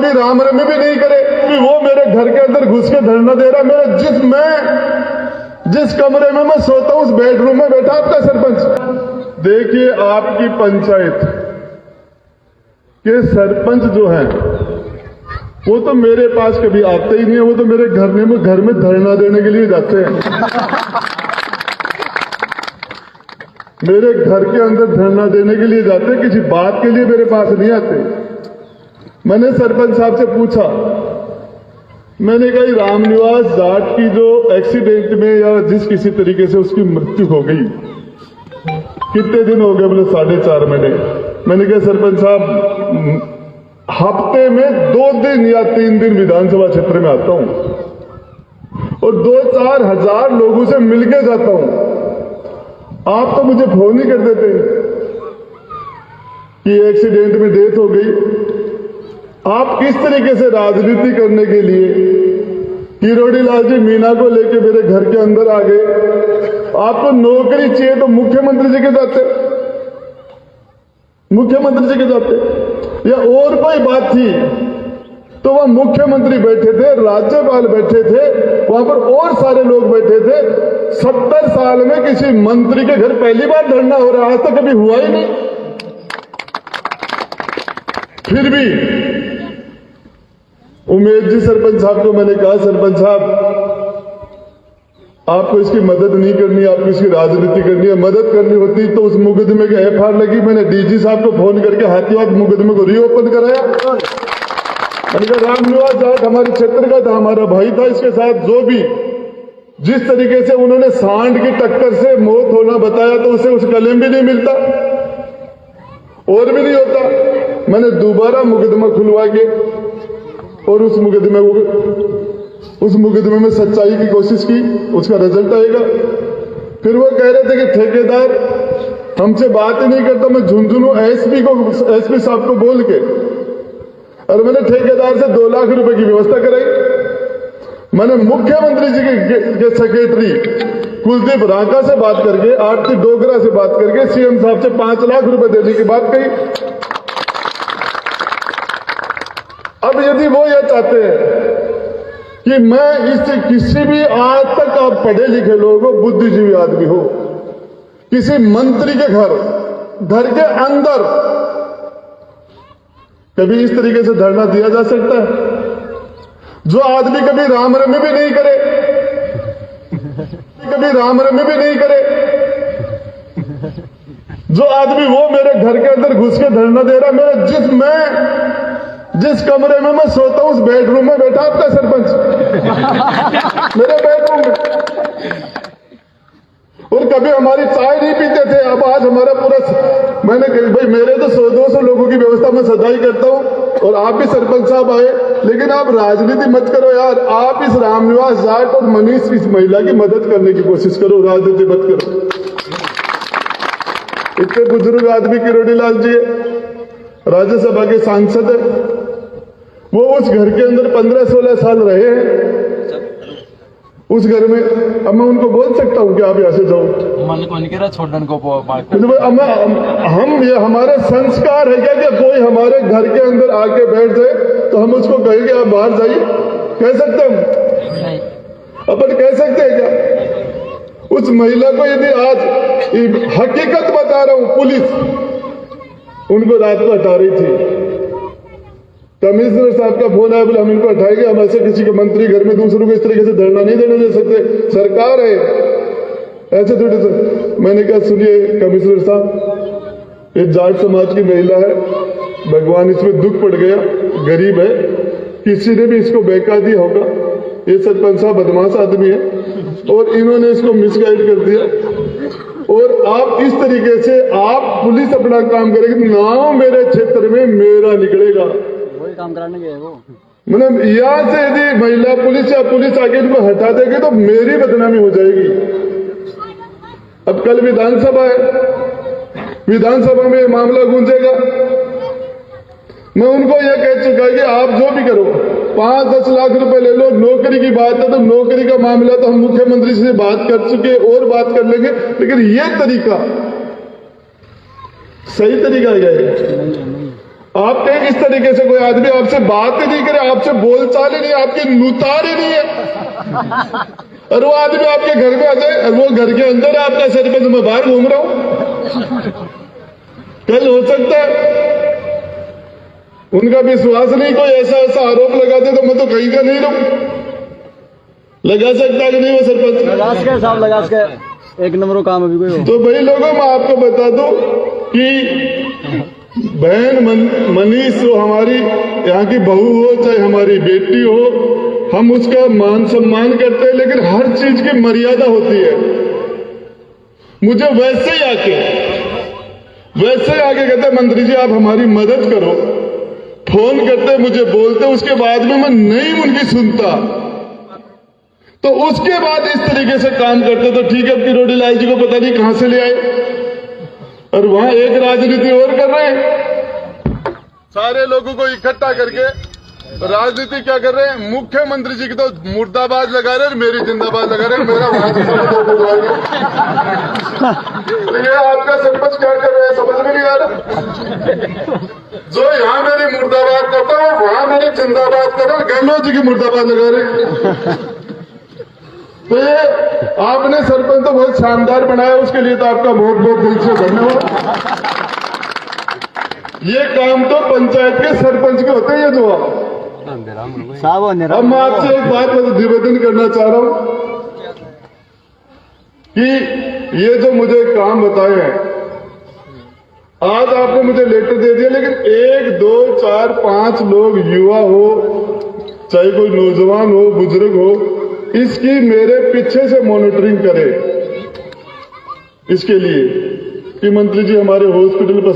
कभी राम रमी भी नहीं करे कि वो मेरे घर के अंदर घुस के धरना दे रहा। जिस कमरे में मैं सोता हूं उस बेडरूम में बैठा आपका सरपंच। देखिए, आपकी पंचायत के सरपंच जो है वो तो मेरे पास कभी आते ही नहीं है, वो तो मेरे घर में धरना देने के लिए जाते हैं। मेरे घर के अंदर धरना देने के लिए जाते हैं, किसी बात के लिए मेरे पास नहीं आते। मैंने सरपंच साहब से पूछा, मैंने कहा रामनिवास जाट की जो एक्सीडेंट में या जिस किसी तरीके से उसकी मृत्यु हो गई, कितने दिन हो गए? बोले 4.5 महीने। मैंने कहा सरपंच साहब, हफ्ते में 2 दिन या 3 दिन विधानसभा क्षेत्र में आता हूं और 2-4 हजार लोगों से मिलके जाता हूं। आप तो मुझे फोन ही कर देते कि एक्सीडेंट में डेथ हो गई। आप किस तरीके से राजनीति करने के लिए किरोड़ी लाल जी मीना को लेके मेरे घर के अंदर आ गए। आपको नौकरी चाहिए तो मुख्यमंत्री जी के जाते, मुख्यमंत्री जी के जाते, या और कोई बात थी तो वहां मुख्यमंत्री बैठे थे, राज्यपाल बैठे थे, वहां पर और सारे लोग बैठे थे। 70 साल में किसी मंत्री के घर पहली बार धरना हो रहा है, आज तक कभी हुआ ही नहीं। फिर भी उमेश जी सरपंच साहब को मैंने कहा, सरपंच साहब आपको इसकी मदद नहीं करनी, आपको इसकी राजनीति करनी है। मदद करनी होती तो उस मुकदमे की एफआईआर लगी। मैंने डीजी साहब को फोन करके हाथीवाद मुकदमे को रीओपन कराया। मैंने कहा रामनिवास जाट हमारे क्षेत्र का था, हमारा भाई था, इसके साथ जो भी जिस तरीके से उन्होंने सांड की टक्कर से मौत होना बताया तो उसे उस कलम भी नहीं मिलता और भी नहीं होता। मैंने दोबारा मुकदमा खुलवा के और उस मुकदमे में सच्चाई की कोशिश की, उसका रिजल्ट आएगा। फिर वो कह रहे थे कि ठेकेदार हमसे बात ही नहीं करता। मैं झुंझुनू एसपी साहब को बोल के और मैंने ठेकेदार से 2 लाख रुपए की व्यवस्था कराई। मैंने मुख्यमंत्री जी के सेक्रेटरी कुलदीप रांका से बात करके, आरती डोगरा से बात करके सीएम साहब से 5 लाख रुपए देने की बात कही। अब यदि वो यह चाहते हैं कि मैं इससे किसी भी, आज तक आप पढ़े लिखे लोग हो, बुद्धिजीवी आदमी हो, किसी मंत्री के घर के अंदर कभी इस तरीके से धरना दिया जा सकता है? जो आदमी कभी राम रमी भी नहीं करे, जो आदमी वो मेरे घर के अंदर घुस के धरना दे रहा। जिस कमरे में मैं सोता हूं उस बेडरूम में बैठा आपका सरपंच, मेरे बेडरूम में। और कभी हमारी चाय नहीं पीते थे, अब आज हमारा पूरा, मैंने कहा भाई मेरे तो 100-200 लोगों की व्यवस्था मैं सदा ही करता हूं और आप भी सरपंच साहब आए, लेकिन आप राजनीति मत करो यार। आप इस रामनिवास जाट और मनीष, इस महिला की मदद करने की कोशिश करो, राजनीति मत करो। इतने बुजुर्ग आदमी किरोड़ी लाल जी राज्यसभा के सांसद है, वो उस घर के अंदर 15-16 साल रहे हैं उस घर में। अब मैं उनको बोल सकता हूं कि आप यहां से जाओ? हम ये हमारे संस्कार है क्या कि कोई हमारे घर के अंदर आके बैठ जाए तो हम उसको कहेंगे आप बाहर जाइए? कह सकते हम? अपन कह सकते हैं क्या? उस महिला को यदि आज हकीकत बता रहा हूं, पुलिस उनको रात को हटा रही थी, कमिश्नर साहब का फोन आया, बोले हम इनको हटाएंगे, हम ऐसे किसी के मंत्री घर में दूसरों को इस तरीके से धरना नहीं देने दे सकते, सरकार है ऐसे थोड़े से। मैंने कहा सुनिए कमिश्नर साहब, ये जाट समाज की महिला है, भगवान इसमें दुख पड़ गया, गरीब है, किसी ने भी इसको बहका दिया होगा, ये सरपंच साहब बदमाश आदमी है और इन्होंने इसको मिसगाइड कर दिया और आप इस तरीके से आप पुलिस अपना काम करेगी, नाम मेरे क्षेत्र में मेरा निकलेगा, काम कराने गए वो। मतलब यहां से यदि महिला पुलिस या पुलिस आके इनको हटा देगी तो मेरी बदनामी हो जाएगी। अब कल विधानसभा है, विधानसभा में ये मामला गूंजेगा। मैं उनको यह कह चुका कि आप जो भी करो 5-10 लाख रुपए ले लो, नौकरी की बात है तो नौकरी का मामला तो हम मुख्यमंत्री से बात कर चुके और बात कर लेंगे, लेकिन ये तरीका सही तरीका है। आप कहें इस तरीके से कोई आदमी आपसे बात ही नहीं करे, आपसे बोलचाल ही नहीं, आपकी नुतार ही नहीं है, और वो आदमी आपके घर में आ जाए और वो घर के अंदर है आपका सरपंच, मैं बाहर घूम रहा हूं। कल हो सकता है उनका विश्वास नहीं, कोई ऐसा ऐसा आरोप लगाते तो मैं तो कहीं का नहीं रहूं। लगा सकता है कि नहीं वो सरपंच? लगा के साहब, लगा के एक नंबर काम अभी कोई हो। तो भाई लोगों, मैं आपको बता दूं कि बहन मनीष हो, हमारी यहाँ की बहू हो, चाहे हमारी बेटी हो, हम उसका मान सम्मान करते हैं, लेकिन हर चीज की मर्यादा होती है। मुझे वैसे ही आके कहते मंत्री जी आप हमारी मदद करो, फोन करते मुझे बोलते, उसके बाद में मैं नहीं उनकी सुनता, तो उसके बाद इस तरीके से काम करते तो ठीक है। अब किरोड़ी लाल जी को पता नहीं कहां से ले आए, और वहां एक राजनीति और कर रहे हैं, सारे लोगों को इकट्ठा करके राजनीति क्या कर रहे हैं। मुख्यमंत्री जी की तो मुर्दाबाद लगा रहे हैं, मेरी जिंदाबाद लगा रहे हैं, मेरा वहां से तो ये आपका सरपंच क्या कर रहे हैं समझ में नहीं आ रहा। जो यहाँ मेरी मुर्दाबाद करता है वहां मेरी जिंदाबाद कर रहा है, गहलोत जी की मुर्दाबाद लगा रहे हैं। तो ये आपने सरपंच तो बहुत शानदार बनाया, उसके लिए तो आपका बहुत बहुत दिल से धन्यवाद। ये काम तो पंचायत के सरपंच के होते हैं, ये जो साहब अब मैं आपसे एक बात निवेदन करना चाह रहा हूं कि ये जो मुझे काम बताए हैं, आज आपने मुझे लेटर दे दिया, लेकिन 1, 2, 4, 5 लोग युवा हो, चाहे कोई नौजवान हो, बुजुर्ग हो, इसकी मेरे पीछे से मॉनिटरिंग करे, इसके लिए कि मंत्री जी हमारे हॉस्पिटल पर